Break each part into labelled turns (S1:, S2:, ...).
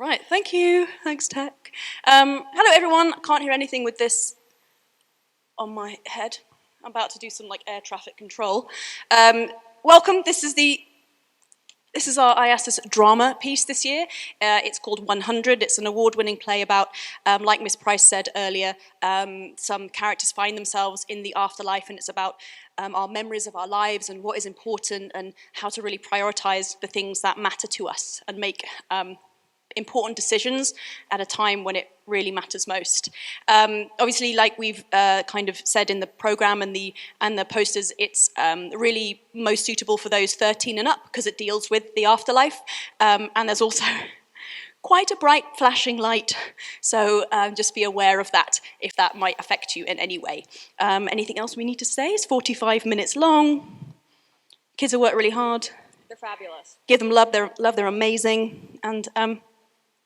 S1: Right, thank you. Thanks, Tech. Hello, everyone. I can't hear anything with this on my head. I'm about to do some air traffic control. Welcome. This is our IASAS drama piece this year. It's called 100. It's an award-winning play about, like Miss Price said earlier, some characters find themselves in the afterlife, and it's about our memories of our lives and what is important and how to really prioritize the things that matter to us and make important decisions at a time when it really matters most. Obviously, like we've kind of said in the program and the posters, it's really most suitable for those 13 and up because it deals with the afterlife. And there's also quite a bright flashing light, so just be aware of that if that might affect you in any way. Anything else we need to say? It's 45 minutes long. Kids have worked really hard.
S2: They're fabulous.
S1: Give them love, they're amazing. And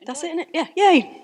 S1: that's it, isn't it? Yeah, yay.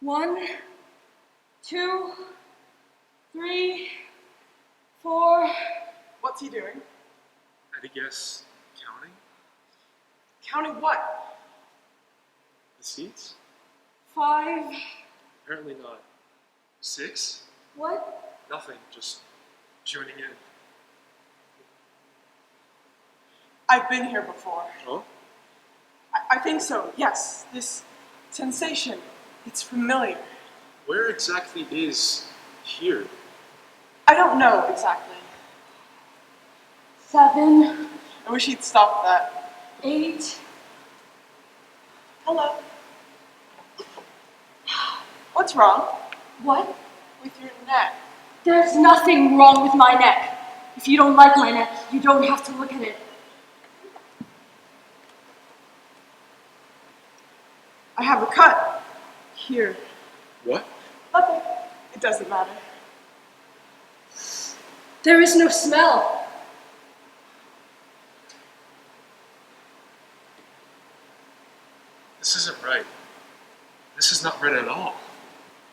S2: One, two, three, four.
S3: What's he doing?
S4: I'd guess counting
S3: Counting what?
S4: the seats?
S2: 5.
S4: Apparently not. 6?
S2: What?
S4: Nothing, just joining in.
S3: I've been here before.
S4: Oh?
S3: I think so, yes. This sensation, it's familiar.
S4: Where exactly is here?
S3: I don't know exactly.
S2: 7,
S3: I wish he'd stop that.
S2: 8.
S3: Hello. What's wrong?
S2: What?
S3: With your neck?
S2: There's nothing wrong with my neck. If you don't like my neck, you don't have to look at it.
S3: I have a cut. Here.
S4: What?
S3: Nothing. It doesn't matter.
S2: There is no smell.
S4: This isn't right. This is not right at all.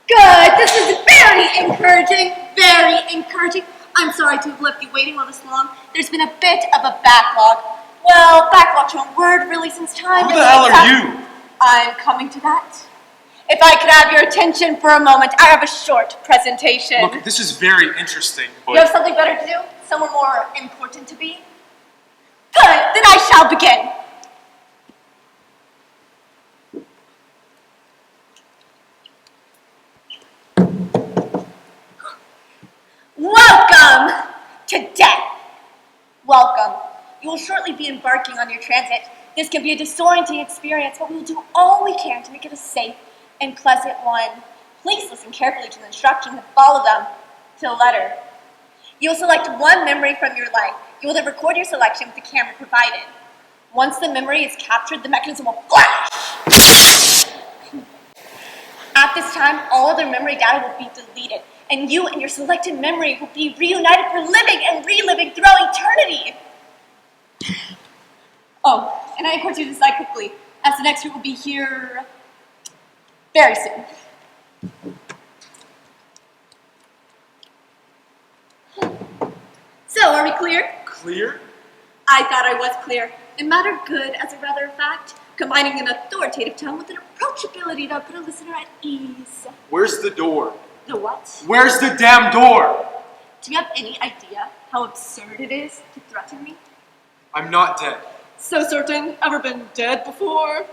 S2: Good! This is very encouraging. Very encouraging. I'm sorry to have left you waiting all this long. There's been a bit of a backlog. Well, backlog's wrong word really since time.
S4: Who the hell are you?
S2: I'm coming to that. If I could have your attention for a moment, I have a short presentation.
S4: Look, this is very interesting, but...
S2: You have something better to do? Someone more important to be? Good, then I shall begin. Welcome to death. Welcome. You will shortly be embarking on your transit. This can be a disorienting experience, but we will do all we can to make it a safe and pleasant one. Please listen carefully to the instructions and follow them to the letter. You will select one memory from your life. You will then record your selection with the camera provided. Once the memory is captured, the mechanism will flash. At this time, all other memory data will be deleted, and you and your selected memory will be reunited for living and reliving throughout eternity. Oh, and I encourage you to decide quickly, as the next group will be here very soon. So, are we clear?
S4: Clear?
S2: I thought I was clear. It mattered good, as a matter of fact, combining an authoritative tone with an approachability that put a listener at ease.
S4: Where's the door?
S2: The what?
S4: Where's the damn door?
S2: Do you have any idea how absurd it is to threaten me?
S4: I'm not dead.
S2: So certain. Ever been dead before?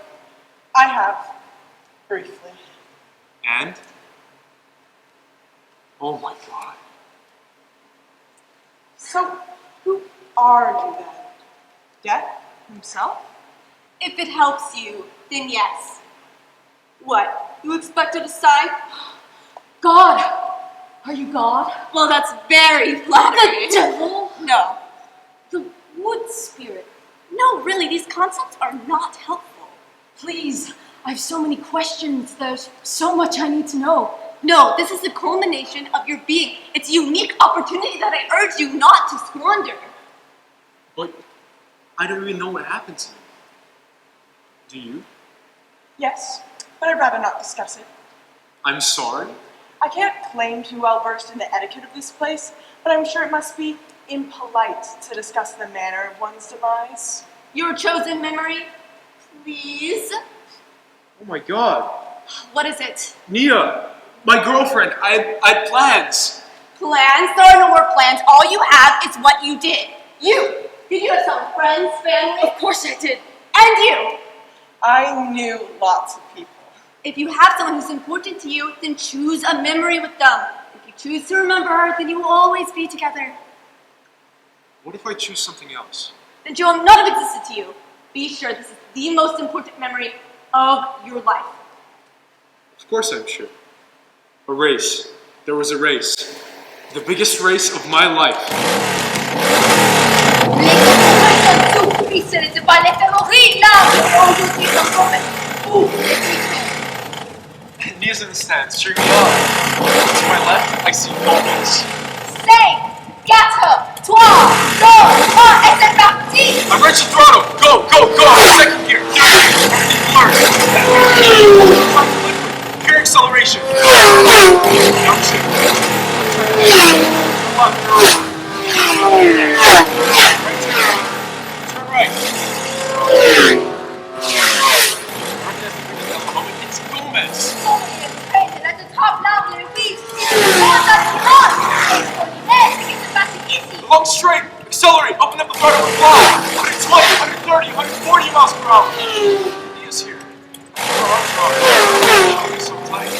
S3: I have, briefly.
S4: And? Oh my god.
S3: So, who are you then? Death himself?
S2: If it helps you, then yes. What? You expect to decide? God! Are you God? Well, that's very flattering. The devil? No. The wood spirit? No, really, these concepts are not helpful. Please, I have so many questions. There's so much I need to know. No, this is the culmination of your being. It's a unique opportunity that I urge you not to squander.
S4: But I don't even know what happened to me. Do you?
S3: Yes, but I'd rather not discuss it.
S4: I'm sorry?
S3: I can't claim to be well versed in the etiquette of this place, but I'm sure it must be impolite to discuss the manner of one's demise.
S2: Your chosen memory, please.
S4: Oh my god.
S2: What is it?
S4: Nia, my girlfriend, I had plans.
S2: Plans? There are no more plans. All you have is what you did. You! Did you have some friends, family? Of course I did. And you!
S3: I knew lots of people.
S2: If you have someone who's important to you, then choose a memory with them. If you choose to remember her, then you will always be together.
S4: What if I choose something else?
S2: Then she will not have existed to you. Be sure this is the most important memory of your life.
S4: Of course I'm sure. A race. There was a race. The biggest race of my life. Nia's in the stands, cheering me on. To my left, I see Gomez.
S2: C'est quatre, trois, deux, un, et c'est parti!
S4: I'm ready to throttle! Go, go, go! Second gear, third gear, learn. Pure acceleration. Down shift. Turn left. Turn right. It's Gomez.
S2: At the top now, Louise!
S4: Long straight, accelerate, open up the throttle and fly. 120, 130, 140 miles per hour. Nia's here. Her arms are off. She's so tight.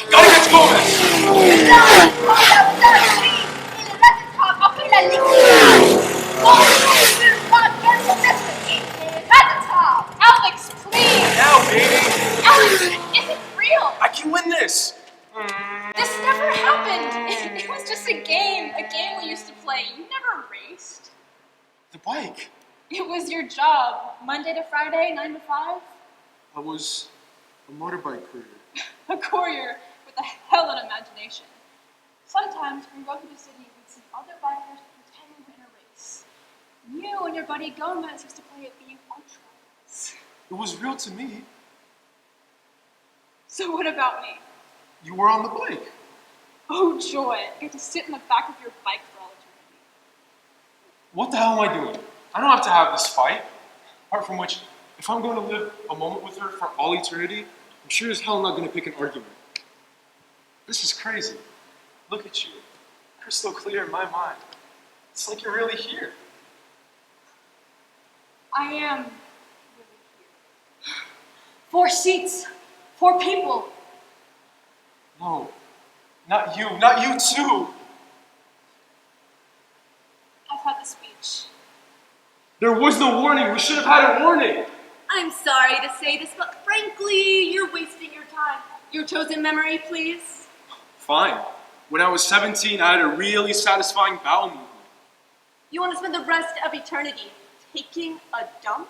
S4: Gotta get to Gomez.
S2: Alex, please!
S4: Now, baby.
S2: Alex, is it real?
S4: I can win this.
S2: This never happened. It was just a game we used to play. You never raced.
S4: The bike.
S2: It was your job, Monday to Friday, 9 to 5.
S4: I was a motorbike courier.
S2: A courier with a hell of an imagination. Sometimes when we go through the city, we'd see other bikers pretending to win a race. You and your buddy Gomez used to play at being ultras.
S4: It was real to me.
S2: So what about me?
S4: You were on the bike.
S2: Oh joy, I get to sit in the back of your bike for all eternity.
S4: What the hell am I doing? I don't have to have this fight. Apart from which, if I'm going to live a moment with her for all eternity, I'm sure as hell not going to pick an argument. This is crazy. Look at you. Crystal clear in my mind. It's like you're really here.
S2: I am really here. 4 seats, 4 people.
S4: No. Not you. Not you too.
S2: I've had the speech.
S4: There was no warning. We should have had a warning.
S2: I'm sorry to say this, but frankly, you're wasting your time. Your chosen memory, please.
S4: Fine. When I was 17, I had a really satisfying bowel movement.
S2: You want to spend the rest of eternity taking a dump?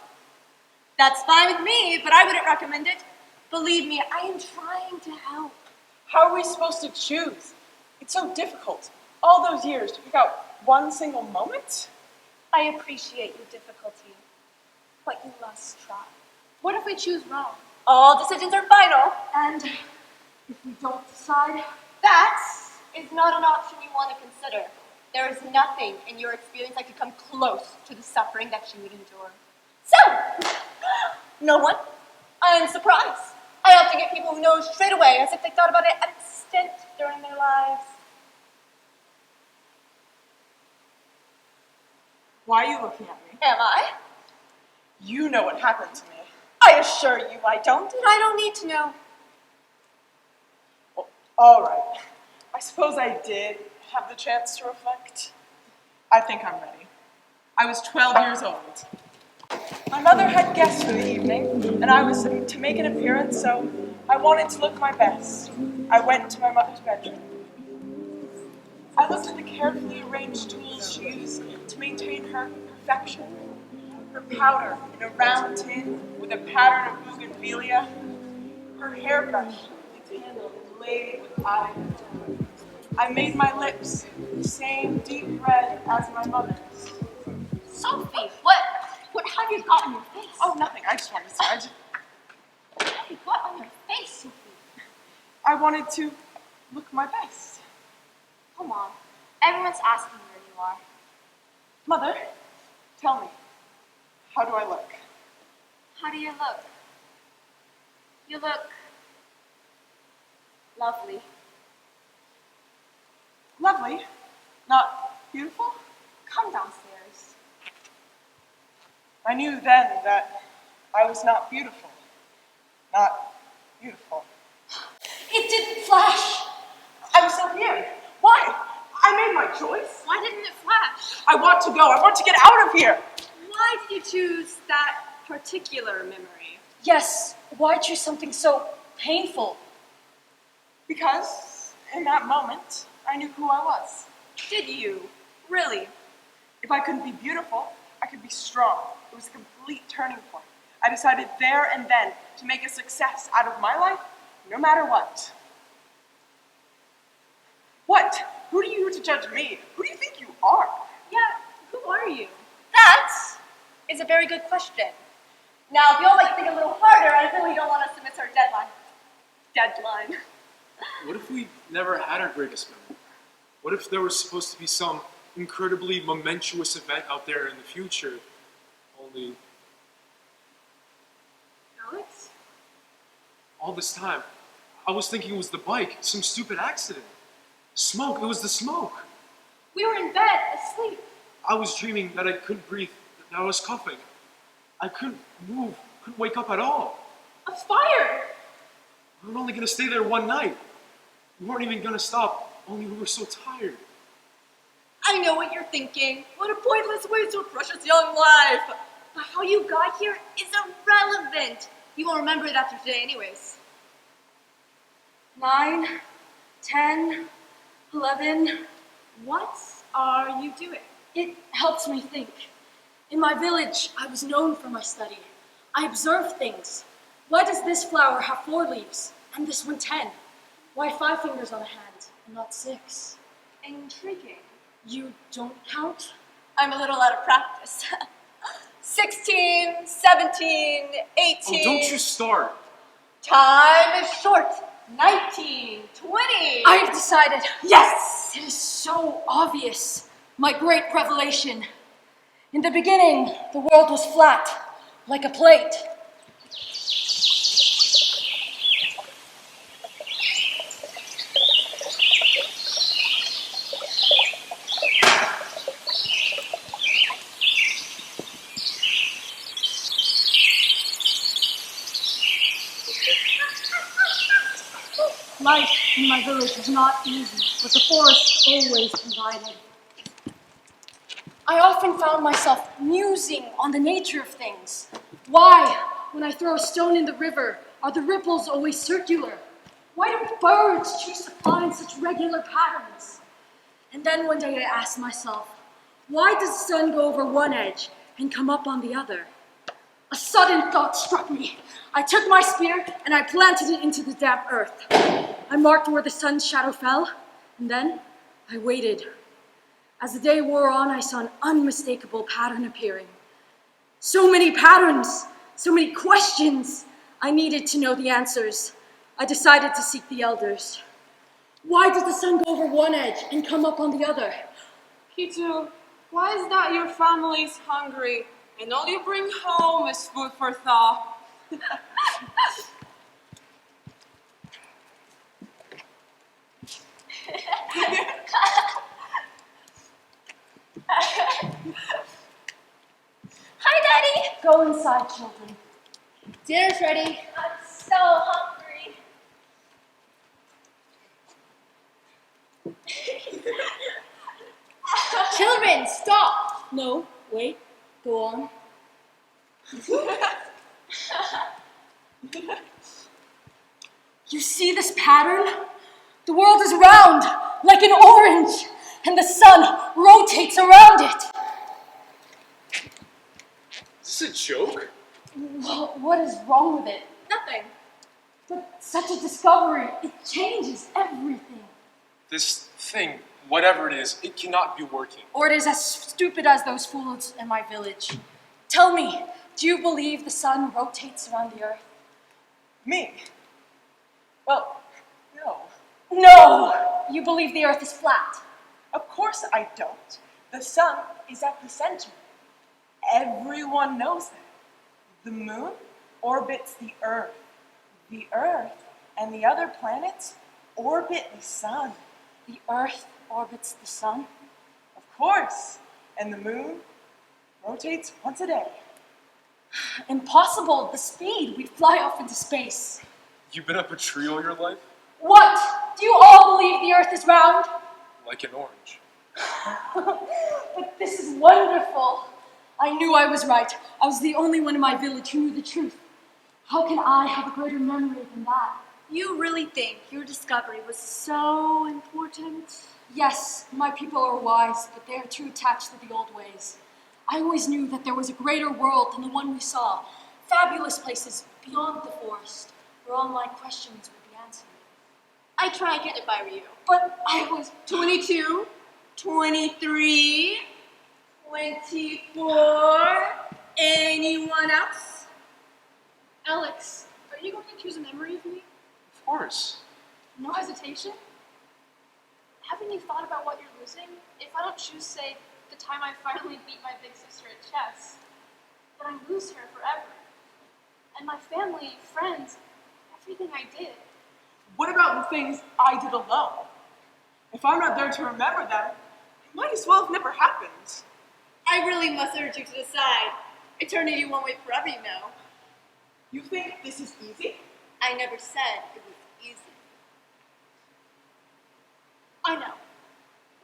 S2: That's fine with me, but I wouldn't recommend it. Believe me, I am trying to help.
S3: How are we supposed to choose? It's so difficult. All those years to pick out one single moment?
S2: I appreciate your difficulty, but you must try.
S3: What if we choose wrong?
S2: All decisions are final.
S3: And if we don't decide?
S2: That is not an option you want to consider. There is nothing in your experience that could come close to the suffering that you would endure. So, no one? I am surprised. I often get people who know straight away as if they thought about it at a stint during their lives.
S3: Why are you looking at me?
S2: Am I?
S3: You know what happened to me.
S2: I assure you I don't, and I don't need to know.
S3: Well, all right. I suppose I did have the chance to reflect. I think I'm ready. I was 12 years old. My mother had guests for the evening, and I was to make an appearance, so I wanted to look my best. I went to my mother's bedroom. I looked at the carefully arranged tools she used to maintain her perfection. Her powder in a round tin with a pattern of bougainvillea. Her hairbrush with its handle inlaid with iron. I made my lips the same deep red as my mother's.
S2: Sophie, what have you got on your face?
S3: Oh, nothing. I just wanted to say.
S2: What have you got on your face, Sophie?
S3: I wanted to look my best.
S2: Come on. Everyone's asking where you are.
S3: Mother, tell me, how do I look?
S2: How do you look? You look lovely.
S3: Lovely, not beautiful?
S2: Come downstairs.
S3: I knew then that I was not beautiful. Not beautiful.
S2: It didn't flash.
S3: I'm still here. Why? I made my choice.
S2: Why didn't it flash?
S3: I want to go. I want to get out of here.
S5: Why did you choose that particular memory?
S1: Yes, why choose something so painful?
S3: Because in that moment, I knew who I was.
S5: Did you? Really?
S3: If I couldn't be beautiful, I could be strong. It was a complete turning point. I decided there and then to make a success out of my life, no matter what. What? Who are you to judge me? Who do you think you are?
S5: Yeah, who are you?
S2: That is a very good question. Now, if you all like to think a little harder, I really don't want us to miss our deadline. Deadline.
S4: What if we never had our greatest memory? What if there was supposed to be some incredibly momentous event out there in the future? Only
S5: Alex?
S4: all this time, I was thinking it was the bike, some stupid accident. Smoke, it was the smoke.
S2: We were in bed, asleep.
S4: I was dreaming that I couldn't breathe, that I was coughing. I couldn't move, couldn't wake up at all.
S2: A fire!
S4: We were only gonna stay there one night. We weren't even gonna stop, only we were so tired.
S2: I know what you're thinking. What a pointless waste of a precious young life. But how you got here is irrelevant. You won't remember it after today anyways.
S1: 9, 10, 11.
S5: What are you doing?
S1: It helps me think. In my village, I was known for my study. I observed things. Why does this flower have 4 leaves and this one 10? Why 5 fingers on a hand and not 6?
S5: Intriguing.
S1: You don't count?
S2: I'm a little out of practice. 16, 17, 18.
S4: Oh, don't you start.
S2: Time is short. 19, 20.
S1: I have decided. Yes! It is so obvious. My great revelation. In the beginning, the world was flat, like a plate. Life in my village was not easy, but the forest always provided. I often found myself musing on the nature of things. Why, when I throw a stone in the river, are the ripples always circular? Why do birds choose to fly in such regular patterns? And then one day I asked myself, why does the sun go over one edge and come up on the other? A sudden thought struck me. I took my spear and I planted it into the damp earth. I marked where the sun's shadow fell, and then I waited.
S6: As the day wore on, I saw an unmistakable pattern appearing. So many patterns, so many questions. I needed to know the answers. I decided to seek the elders. Why does the sun go over one edge and come up on the other?
S5: Pitu, why is that your family's hungry and all you bring home is food for thought?
S2: Hi, Daddy.
S6: Go inside, children.
S2: Dinner's ready. I'm so hungry. Children, stop.
S6: No, wait, go on. You see this pattern? The world is round, like an orange, and the sun rotates around it.
S4: Is this a joke?
S6: What is wrong with it?
S5: Nothing.
S6: But such a discovery, it changes everything.
S4: This thing, whatever it is, it cannot be working.
S6: Or it is as stupid as those fools in my village. Tell me, do you believe the sun rotates around the earth?
S3: Me? Well, no.
S6: No! You believe the earth is flat.
S3: Of course I don't. The sun is at the center. Everyone knows that. The moon orbits the earth. The earth and the other planets orbit the sun.
S6: The earth orbits the sun?
S3: Of course. And the moon rotates once a day.
S6: Impossible, the speed. We'd fly off into space.
S4: You've been up a tree all your life?
S6: What? Do you all believe the earth is round?
S4: Like an orange.
S6: But this is wonderful. I knew I was right. I was the only one in my village who knew the truth. How can I have a greater memory than that?
S2: You really think your discovery was so important?
S6: Yes, my people are wise, but they are too attached to the old ways. I always knew that there was a greater world than the one we saw. Fabulous places beyond the forest, where all my questions would be answered.
S2: I try again if I were you.
S6: But I was
S5: 22, 23, 24. Anyone else?
S7: Alex, are you going to choose a memory of me?
S4: Of course.
S7: No hesitation? Haven't you thought about what you're losing? If I don't choose, say, the time I finally beat my big sister at chess, then I lose her forever. And my family, friends, everything I did.
S3: What about the things I did alone? If I'm not there to remember them, it might as well have never happened.
S2: I really must urge you to decide. Eternity won't wait forever, you know.
S3: You think this is easy?
S2: I never said it was easy.
S7: I know.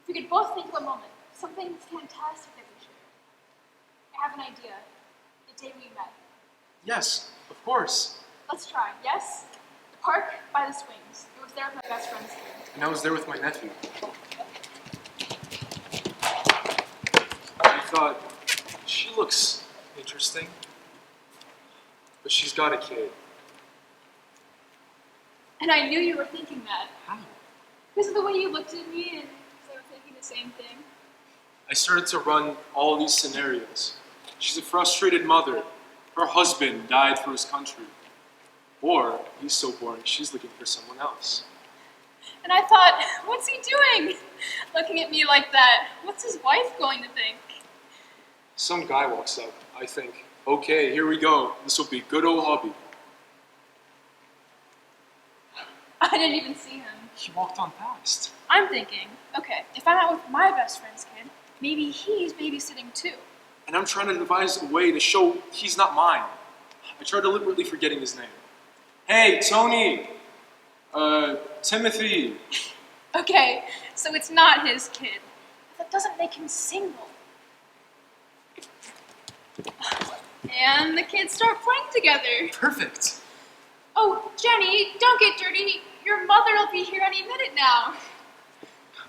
S7: If we could both think of a moment, something fantastic that we shared. I have an idea. The day we met.
S4: Yes, of course.
S7: Let's try, yes? The park by the swings. It was there with my best friend's kid.
S4: And I was there with my nephew. I thought, she looks interesting. But she's got a kid.
S7: And I knew you were thinking that.
S4: How?
S7: Because of the way you looked at me and they were thinking the same thing.
S4: I started to run all these scenarios. She's a frustrated mother. Her husband died for his country. Or, he's so boring, she's looking for someone else.
S7: And I thought, what's he doing? Looking at me like that. What's his wife going to think?
S4: Some guy walks up. I think, okay, here we go. This will be good old hubby.
S7: I didn't even see him.
S4: He walked on past.
S7: I'm thinking, okay, if I'm out with my best friend's kid, maybe he's babysitting too.
S4: And I'm trying to devise a way to show he's not mine. I try deliberately forgetting his name. Hey, Tony! Timothy!
S7: Okay, so it's not his kid. That doesn't make him single. And the kids start playing together.
S4: Perfect!
S7: Oh, Jenny, don't get dirty. Your mother will be here any minute now.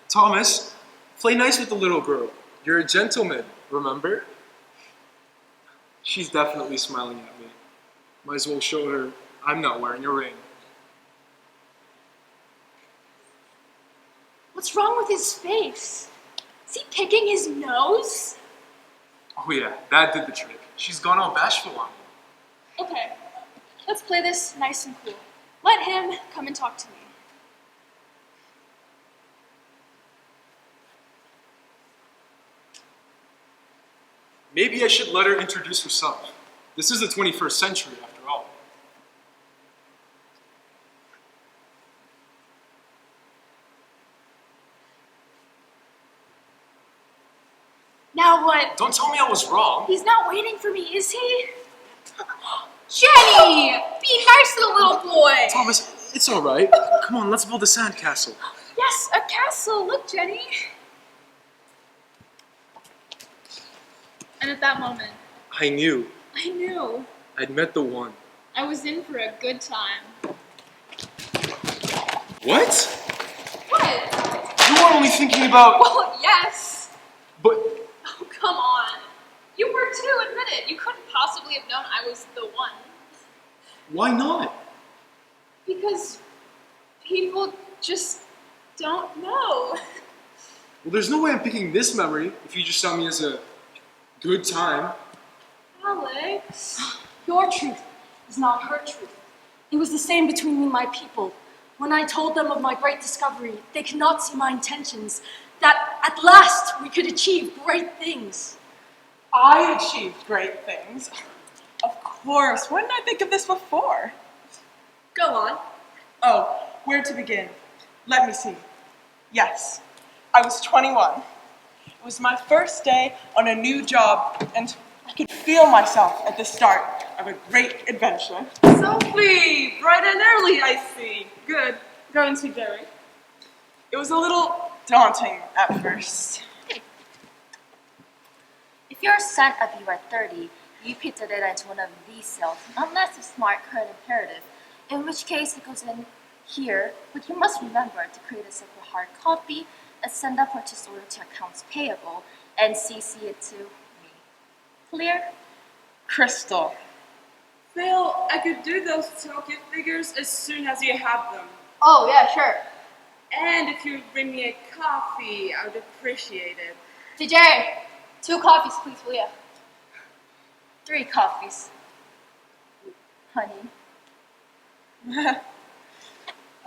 S4: Thomas, play nice with the little girl. You're a gentleman, remember? She's definitely smiling at me. Might as well show her I'm not wearing a ring.
S7: What's wrong with his face?
S2: Is he picking his nose?
S4: Oh yeah, that did the trick. She's gone all bashful on me.
S2: Okay, let's play this nice and cool. Let him come and talk to me.
S4: Maybe I should let her introduce herself. This is the 21st century, after all.
S2: Now what?
S4: Don't tell me I was wrong.
S2: He's not waiting for me, is he? Jenny! Be nice to the little boy!
S4: Thomas, it's all right. Come on, let's build a sandcastle.
S2: Yes, a castle! Look, Jenny! And at that moment,
S4: I knew.
S2: I knew
S4: I'd met the one.
S2: I was in for a good time.
S4: What?
S2: What?
S4: You were only thinking about...
S2: Well, yes!
S4: But...
S2: Oh, come on. You were too, admit it. You couldn't possibly have known I was the one.
S4: Why not?
S2: Because people just don't know.
S4: Well, there's no way I'm picking this memory if you just saw me as a good time.
S2: Alex.
S6: Your truth is not her truth. It was the same between me and my people. When I told them of my great discovery, they could not see my intentions, that at last we could achieve great things.
S3: I achieved great things. Of course, why didn't I think of this before?
S6: Go on.
S3: Oh, where to begin? Let me see. Yes, I was 21. It was my first day on a new job, and I could feel myself at the start of a great adventure.
S5: Sophie, bright and early, I see. Good. Go and see Jerry.
S3: It was a little daunting at first.
S8: If your son of you are 30, you put the data into one of these cells, unless it's smart code imperative, in which case it goes in here, but you must remember to create a separate hard copy and send that purchase order to accounts payable and CC it to me. Clear?
S3: Crystal.
S5: Phil, I could do those token figures as soon as you have them.
S2: Oh, yeah, sure.
S5: And if you bring me a coffee, I would appreciate it.
S2: DJ, 2 coffees, please, will ya?
S8: 3 coffees. Honey.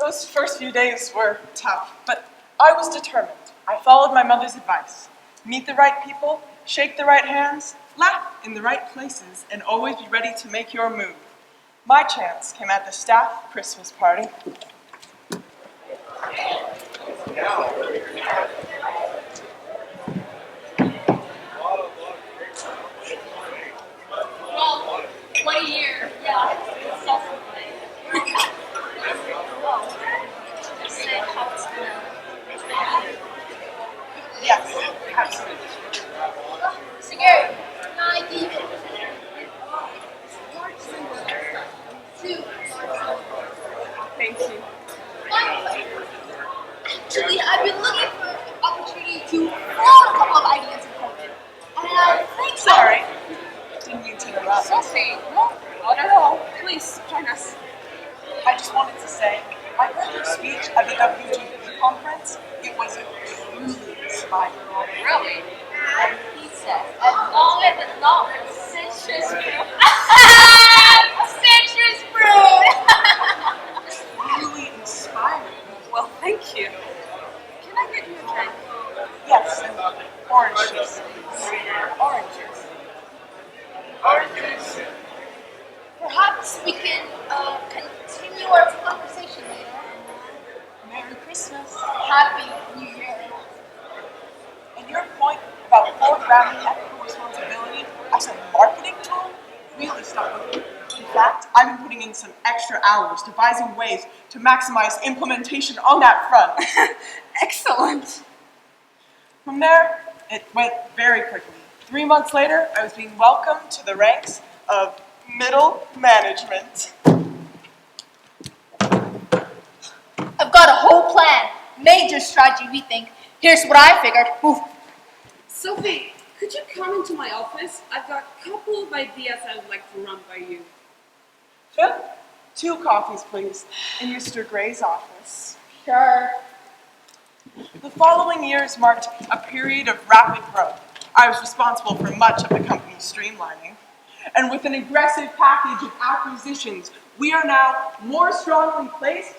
S3: Those first few days were tough, but I was determined. I followed my mother's advice. Meet the right people, shake the right hands, laugh in the right places, and always be ready to make your move. My chance came at the staff Christmas party.
S2: Well, what a year. Yeah, definitely.
S8: Say how it's gonna.
S3: Yes, absolutely.
S2: Singer, I give it. 2.
S5: Thank you.
S2: Actually, I've been looking for an opportunity to throw a couple of ideas in COVID. And I think
S3: Sorry, didn't mean to interrupt.
S5: Sophie, no, not at all. Please, join us.
S3: I just wanted to say, I heard your speech at the WGP conference. It was truly inspiring.
S5: Really?
S8: And he says, as long as it's not citrus fruit.
S2: citrus fruit.
S3: Really inspiring.
S5: Well, thank you. Can I get you a drink?
S3: Yes, and orange juice, please. Orange juice. Orange juice.
S2: Perhaps we can continue our conversation later.
S3: Merry Christmas.
S2: Happy New Year.
S3: And your point about foregrounding ethical responsibility as a marketing tool really stuck with me. In fact, I've been putting in some extra hours devising ways to maximize implementation on that front.
S5: Excellent.
S3: From there, it went very quickly. 3 months later, I was being welcomed to the ranks of middle management.
S2: I've got a whole plan. Major strategy, we think. Here's what I figured. Move.
S5: Sophie, could you come into my office? I've got a couple of ideas I would like to run by you.
S3: Phil, 2 coffees, please, in Mr. Gray's office.
S2: Sure.
S3: The following years marked a period of rapid growth. I was responsible for much of the company's streamlining. And with an aggressive package of acquisitions, we are now more strongly placed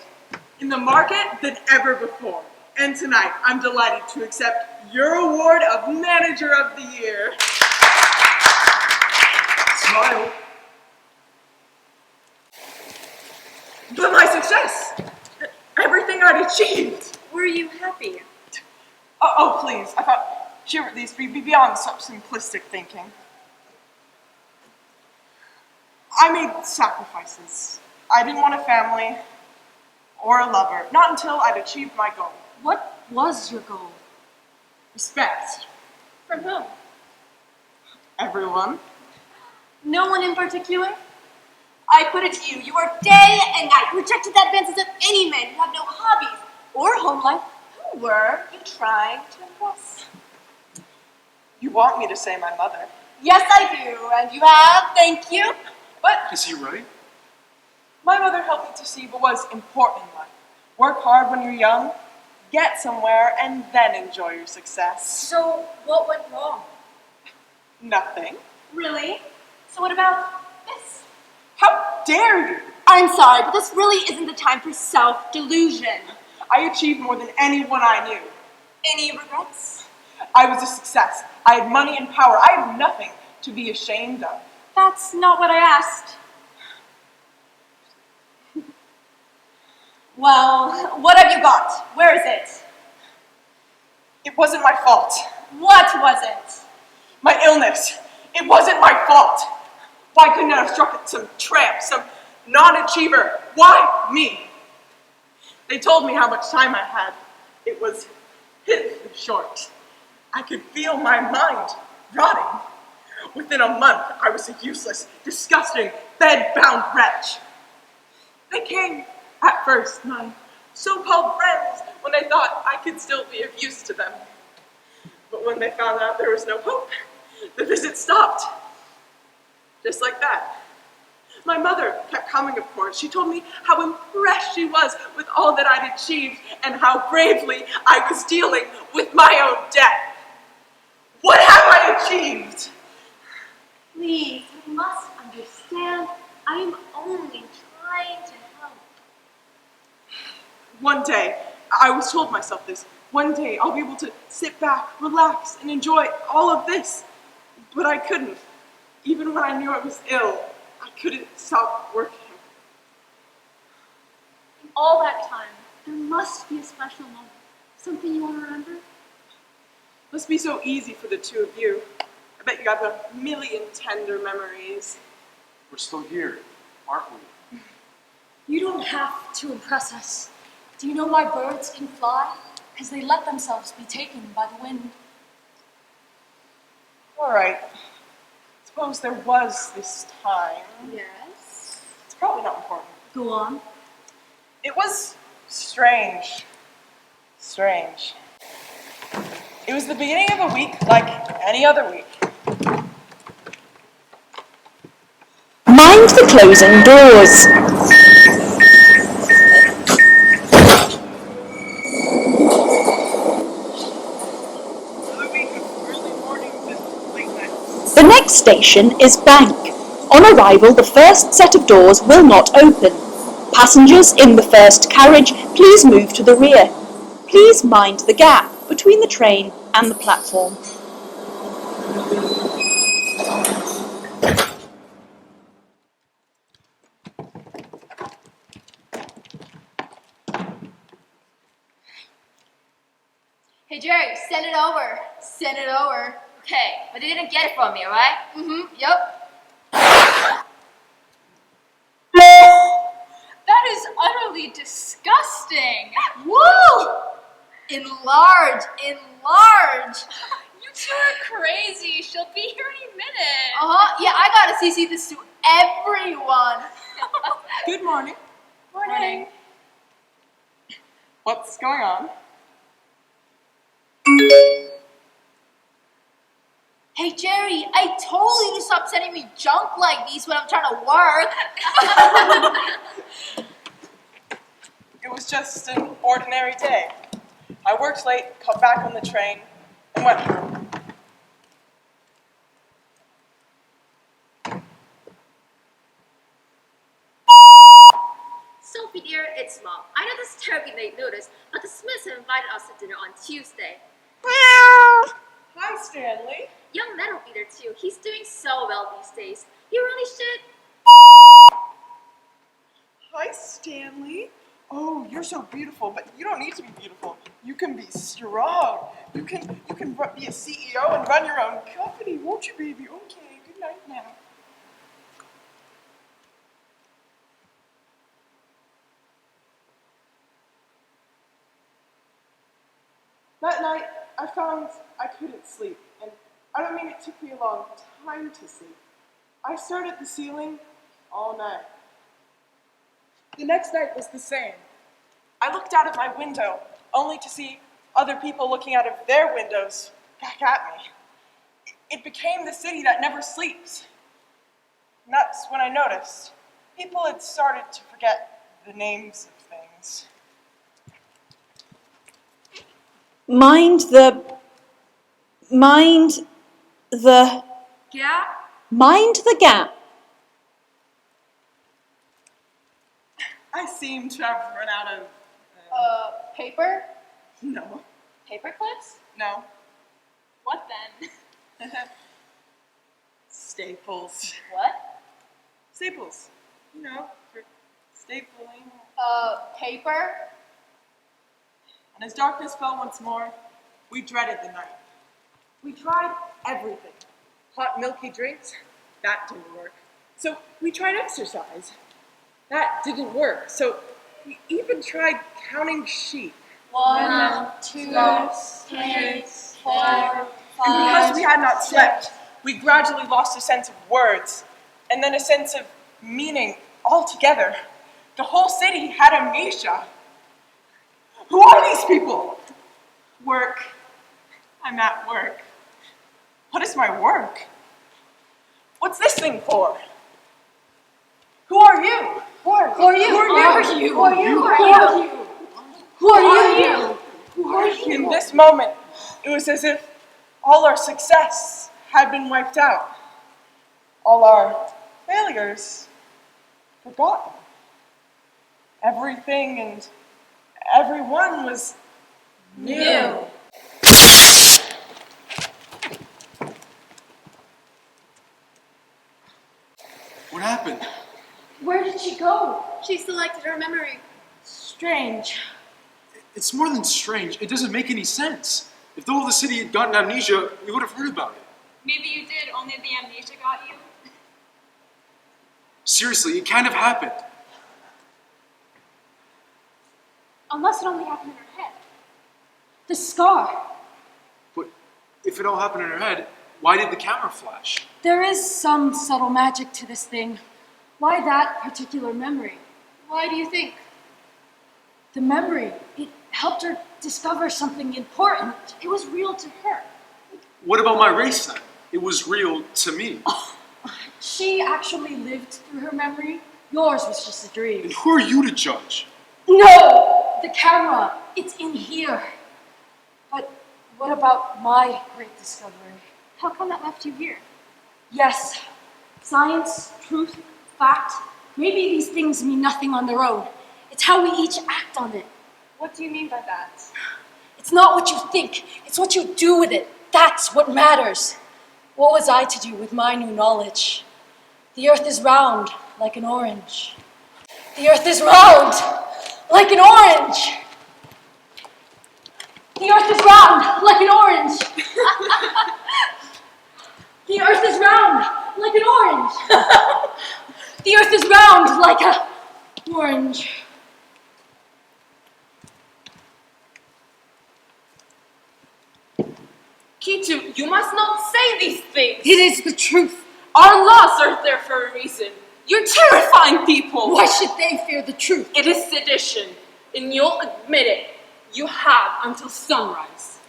S3: in the market than ever before. And tonight, I'm delighted to accept your award of Manager of the Year. Smile. But my success, everything I'd achieved.
S2: Were you happy?
S3: Oh, please, I thought here at least we'd be beyond such simplistic thinking. I made sacrifices. I didn't want a family or a lover, not until I'd achieved my goal.
S6: What was your goal?
S3: Respect.
S7: From whom?
S3: Everyone.
S2: No one in particular? I put it to you, you are day and night rejected the advances of any men who have no hobbies or home life. Who were you trying to impress?
S3: You want me to say my mother?
S2: Yes, I do, and you have, thank you. But
S4: Is he right?
S3: My mother helped me to see what was important in life. Work hard when you're young, get somewhere, and then enjoy your success.
S2: so what went wrong?
S3: Nothing.
S2: Really? So what about this?
S3: How dare you?
S2: I'm sorry, but this really isn't the time for self-delusion.
S3: I achieved more than anyone I knew.
S2: Any regrets?
S3: I was a success. I had money and power. I had nothing to be ashamed of.
S2: That's not what I asked. Well, what have you got? Where is it?
S3: It wasn't my fault.
S2: What was it?
S3: My illness. It wasn't my fault. Why couldn't I have struck at some tramp, some non-achiever? Why me? They told me how much time I had. It was pitifully short. I could feel my mind rotting. Within a month, I was a useless, disgusting, bed-bound wretch. They came, at first, my so-called friends, when they thought I could still be of use to them. But when they found out there was no hope, the visit stopped. Just like that. My mother kept coming, of course. She told me how impressed she was with all that I'd achieved and how bravely I was dealing with my own death. What have I achieved?
S2: Please, you must understand, I am only trying to help.
S3: One day, I was told myself this, one day I'll be able to sit back, relax, and enjoy all of this. But I couldn't. Even when I knew I was ill, I couldn't stop working.
S7: In all that time, there must be a special moment. Something you want to remember?
S3: Must be so easy for the two of you. I bet you have a million tender memories.
S4: We're still here, aren't we?
S6: You don't have to impress us. Do you know why birds can fly? Because they let themselves be taken by the wind.
S3: All right. Suppose there was this time.
S2: Yes?
S3: It's probably not important.
S6: Go on.
S3: It was strange. Strange. It was the beginning of a week like any other week.
S9: Mind the closing doors.
S3: A week of early mornings and late nights.
S9: The next station is Bank. On arrival, the first set of doors will not open. Passengers in the first carriage, please move to the rear. Please mind the gap between the train and the platform.
S2: Hey Jerry, send it over. Send it over.
S8: Okay, but they didn't get it from me, alright?
S2: Yep.
S7: That is utterly disgusting.
S2: Woo! Enlarge, enlarge.
S7: You two are crazy. She'll be here any minute.
S2: Yeah, I gotta CC this to everyone.
S3: Good morning.
S2: Morning.
S3: What's going on?
S2: Hey Jerry, I told you to stop sending me junk like these when I'm trying to work.
S3: It was just an ordinary day. I worked late, got back on the train, and went home.
S8: Sophie dear, it's Mom. I know this is terribly late notice, but the Smiths have invited us to dinner on Tuesday.
S3: Hi, Stanley.
S8: Young Ned will be there too. He's doing so well these days. You really should.
S3: Hi, Stanley. Oh, you're so beautiful, but you don't need to be beautiful. You can be strong. You can be a CEO and run your own company, won't you, baby? Okay, good night now. That night, I found I couldn't sleep, and I don't mean it took me a long time to sleep. I stared at the ceiling all night. The next night was the same. I looked out of my window, only to see other people looking out of their windows back at me. It became the city that never sleeps. And that's when I noticed people had started to forget the names of things.
S9: Mind the
S6: Gap?
S9: Mind the gap.
S3: I seem to have run out of...
S7: Paper?
S3: No.
S7: Paper clips?
S3: No.
S7: What then?
S3: Staples.
S7: What?
S3: Staples. You know, for stapling.
S7: Paper?
S3: And as darkness fell once more, we dreaded the night. We tried everything. Hot milky drinks, that didn't work. So we tried exercise. That didn't work. So we even tried counting sheep.
S7: 1, 2, 3, 4, 5.
S3: And because we had not slept, we gradually lost a sense of words, and then a sense of meaning altogether. The whole city had amnesia. Who are these people? Work. I'm at work. What is my work? What's this thing for? Who are you?
S6: Who are you?
S3: Who are you?
S6: Who are you? Who are you? Who are you? Who are you?
S3: In this moment, it was as if all our success had been wiped out. All our failures forgotten. Everything and everyone was new.
S4: What happened?
S6: Where did she go?
S7: She selected her memory.
S6: Strange.
S4: It's more than strange. It doesn't make any sense. If the whole of the city had gotten amnesia, we would have heard about it.
S7: Maybe you did, only the amnesia got you.
S4: Seriously, it kind of happened.
S7: Unless it only happened in her head.
S6: The scar.
S4: But if it all happened in her head, why did the camera flash?
S6: There is some subtle magic to this thing. Why that particular memory?
S7: Why do you think?
S6: The memory, it helped her discover something important.
S7: It was real to her.
S4: What about my race then? It was real to me.
S6: She actually lived through her memory. Yours was just a dream.
S4: And who are you to judge?
S6: No! The camera, it's in here. But what about my great discovery?
S7: How come that left you here?
S6: Yes, science, truth, fact, maybe these things mean nothing on their own. It's how we each act on it.
S7: What do you mean by that?
S6: It's not what you think, it's what you do with it. That's what matters. What was I to do with my new knowledge? The earth is round like an orange. The earth is round like an orange. The earth is round like an orange. The earth is round like an orange. The earth is round like a orange.
S5: Kitu, you must not say these things.
S6: It is the truth.
S5: Our laws are there for a reason. You're terrifying people.
S6: Why should they fear the truth?
S5: It is sedition, and you'll admit it. You have until sunrise.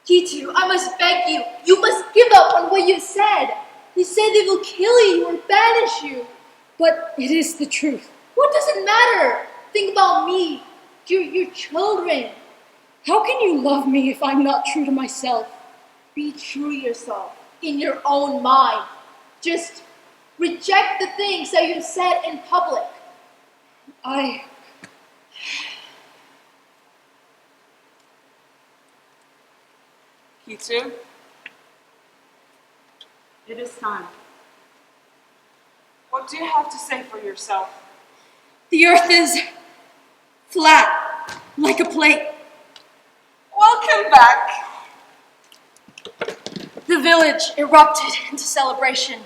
S2: Kitu, I must beg you. You must give up on what you said. You said they will kill you or banish you.
S6: But it is the truth.
S2: What does it matter? Think about me.
S6: You're children. How can you love me if I'm not true to myself?
S2: Be true to yourself in your own mind. Just reject the things that you said in public.
S5: Kitu,
S6: It is time.
S5: what do you have to say for yourself?
S6: The earth is flat, like a plate.
S5: Welcome back.
S6: The village erupted into celebration.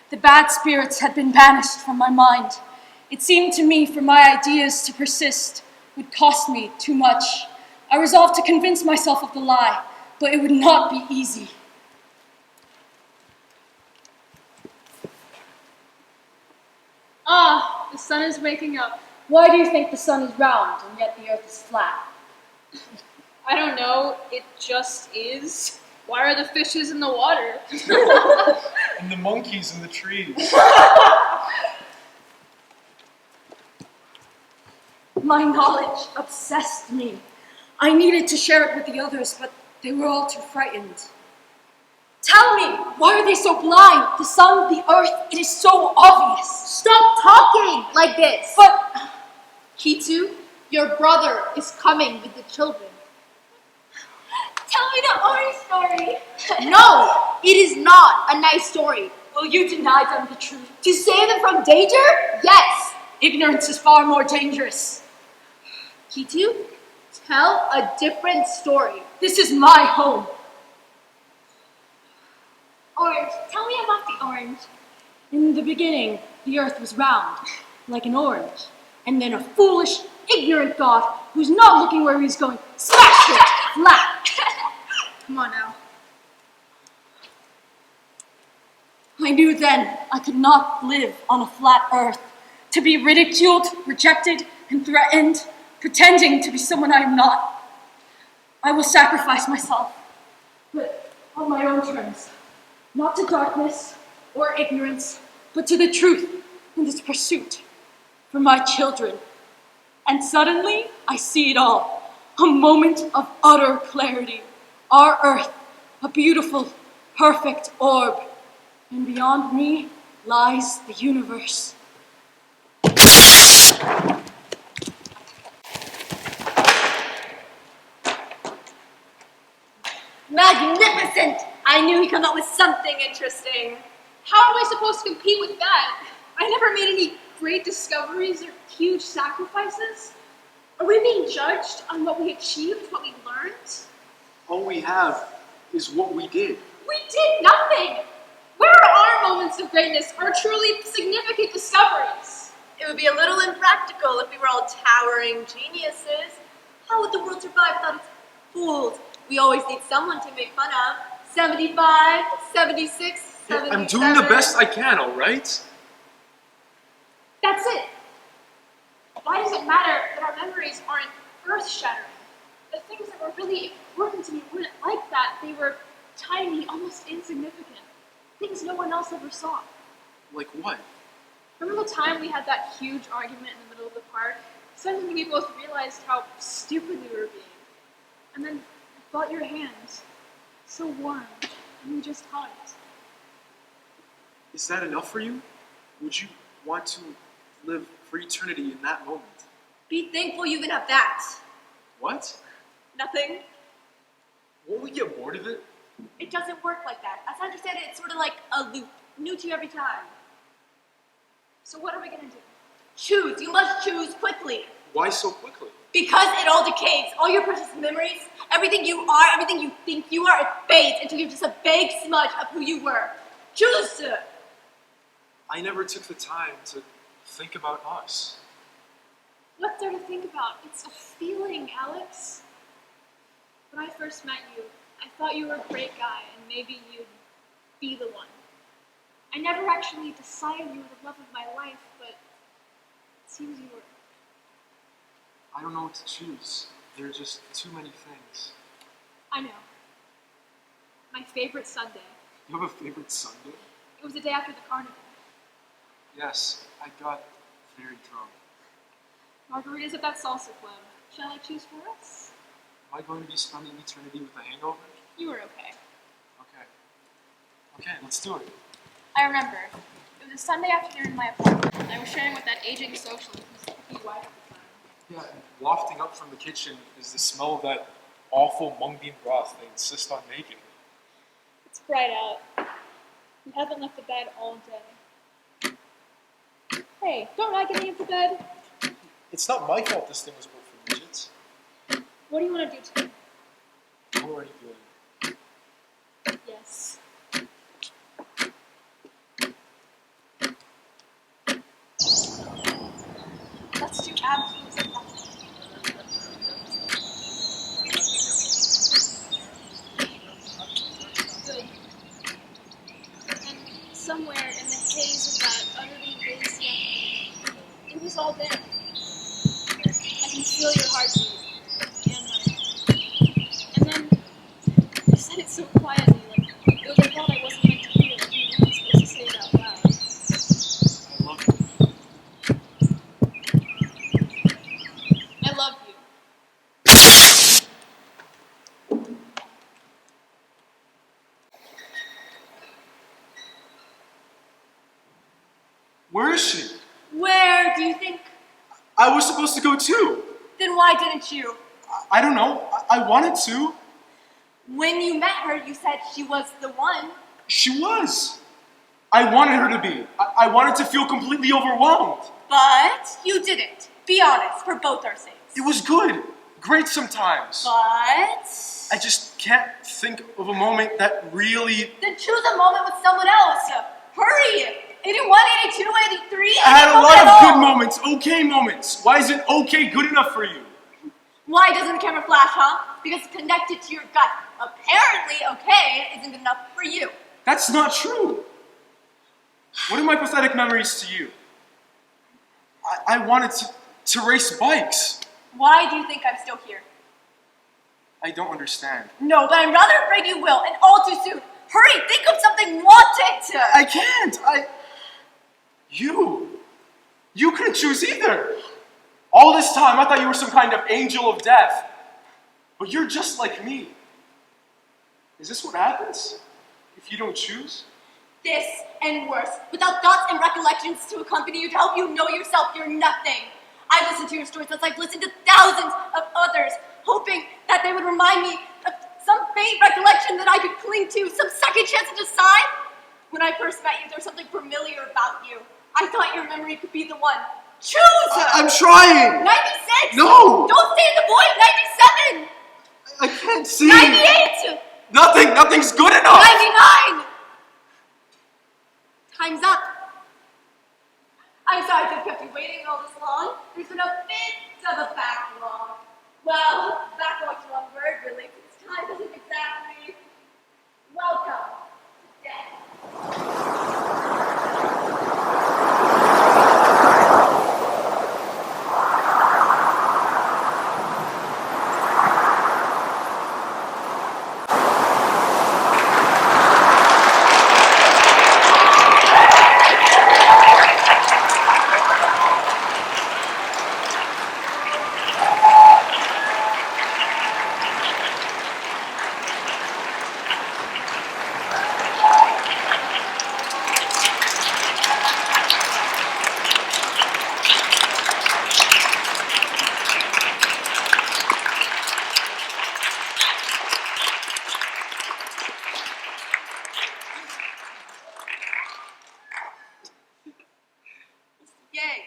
S6: The bad spirits had been banished from my mind. It seemed to me for my ideas to persist would cost me too much. I resolved to convince myself of the lie, but it would not be easy.
S7: Ah, the sun is waking up.
S6: Why do you think the sun is round and yet the earth is flat?
S7: I don't know, it just is. Why are the fishes in the water?
S4: And the monkeys in the trees.
S6: My knowledge obsessed me. I needed to share it with the others, but they were all too frightened. Tell me, why are they so blind? The sun, the earth, it is so obvious.
S2: Stop talking like this.
S6: But
S2: Kitu, your brother is coming with the children.
S8: Tell me the orange story.
S2: No, it is not a nice story.
S6: will you deny them the truth?
S2: To save them from danger? Yes.
S6: Ignorance is far more dangerous.
S2: Kitu, tell a different story.
S6: This is my home.
S8: Orange. Tell me about the orange.
S6: In the beginning, the earth was round, like an orange. And then a foolish, ignorant god, who's not looking where he's going, smashed it flat.
S2: Come on now.
S6: I knew then I could not live on a flat earth. To be ridiculed, rejected, and threatened, pretending to be someone I am not. I will sacrifice myself, but on my own terms. Not to darkness or ignorance, but to the truth in this pursuit for my children. And suddenly, I see it all. A moment of utter clarity. Our earth, a beautiful, perfect orb. And beyond me lies the universe.
S2: Magnificent! I knew he'd come up with something interesting.
S7: How are we supposed to compete with that? I never made any great discoveries or huge sacrifices. Are we being judged on what we achieved, what we learned?
S4: All we have is what we did.
S7: We did nothing! Where are our moments of greatness, our truly significant discoveries?
S2: It would be a little impractical if we were all towering geniuses. How would the world survive without its fools? We always need someone to make fun of. 75, 76, 77.
S4: I'm doing the best I can, all right?
S7: That's it. Why does it matter that our memories aren't earth-shattering? The things that were really important to me weren't like that. They were tiny, almost insignificant. Things no one else ever saw.
S4: Like what?
S7: Remember the time we had that huge argument in the middle of the park? Suddenly we both realized how stupid we were being. And then I felt your hands, so warm, and we just hugged.
S4: Is that enough for you? Would you want to live for eternity in that moment?
S2: Be thankful you even have that.
S4: What?
S2: Nothing.
S4: Won't we get bored of it?
S2: It doesn't work like that. As I understand it, it's sort of like a loop. New to you every time.
S7: So what are we gonna do?
S2: Choose. You must choose quickly.
S4: Why so quickly?
S2: Because it all decays. All your precious memories, everything you are, everything you think you are, it fades until you're just a vague smudge of who you were. Choose, sir.
S4: I never took the time to think about us.
S7: What's there to think about? It's a feeling, Alex. When I first met you, I thought you were a great guy, and maybe you'd be the one. I never actually decided you were the love of my life, but it seems you were.
S4: I don't know what to choose. There are just too many things.
S7: I know. My favorite Sunday.
S4: You have a favorite Sunday?
S7: It was the day after the carnival.
S4: Yes, I got very drunk.
S7: Margaritas at that salsa club. Shall I choose for us?
S4: Am I going to be spending eternity with a hangover?
S7: You were okay.
S4: Okay. Okay, let's do it.
S7: I remember. It was a Sunday afternoon in my apartment, and I was sharing with that aging socialist who's hippie wife at the time.
S4: Yeah, and wafting up from the kitchen is the smell of that awful mung bean broth they insist on making.
S7: It's bright out. We haven't left the bed all day. Hey, don't I get into bed?
S4: It's not my fault this thing was built for midgets.
S7: What do you want to do today?
S4: I'm already doing it.
S7: Yes. Let's do absolutely nothing. Good. And somewhere in the haze of that utterly hazy afternoon, it was all there. I can feel your heartbeat and mine. And then you said it so quietly, like it was a thought I wasn't meant to hear, like you weren't supposed to say it out loud.
S4: I love you.
S7: I love you.
S4: Where is she?
S2: Where do you think?
S4: I was supposed to go too.
S2: Then why didn't you?
S4: I don't know. I wanted to.
S2: When you met her, you said she was the one.
S4: She was. I wanted her to be. I wanted to feel completely overwhelmed.
S2: But you didn't. Be honest, for both our sakes.
S4: It was good. Great sometimes.
S2: But...
S4: I just can't think of a moment that really...
S2: Then choose a moment with someone else. Hurry! 81, 82, 83,
S4: I had a
S2: moment
S4: lot
S2: at
S4: of
S2: all.
S4: good moments, okay moments. Why isn't okay good enough for you?
S2: Why doesn't the camera flash, huh? Because it's connected to your gut. Apparently, okay isn't good enough for you.
S4: That's not true. What are my pathetic memories to you? I wanted to race bikes.
S2: Why do you think I'm still here?
S4: I don't understand.
S2: No, but I'm rather afraid you will, and all too soon. Hurry, think of something, want it!
S4: I can't. You couldn't choose either. All this time, I thought you were some kind of angel of death. But you're just like me. Is this what happens if you don't choose?
S2: This and worse, without thoughts and recollections to accompany you, to help you know yourself, you're nothing. I've listened to your stories as I've listened to thousands of others, hoping that they would remind me of some faint recollection that I could cling to, some second chance to decide. When I first met you, there was something familiar about you. I thought your memory could be the one. Choose!
S4: I'm trying!
S2: 96!
S4: No!
S2: Don't stay in the void! 97!
S4: I can't see!
S2: 98!
S4: Nothing's good enough!
S2: 99! Time's up. I'm sorry to have kept you waiting all this long. There's been a bit of a backlog. Well, backlog's the wrong word, really, because time doesn't exactly welcome to death. Yay.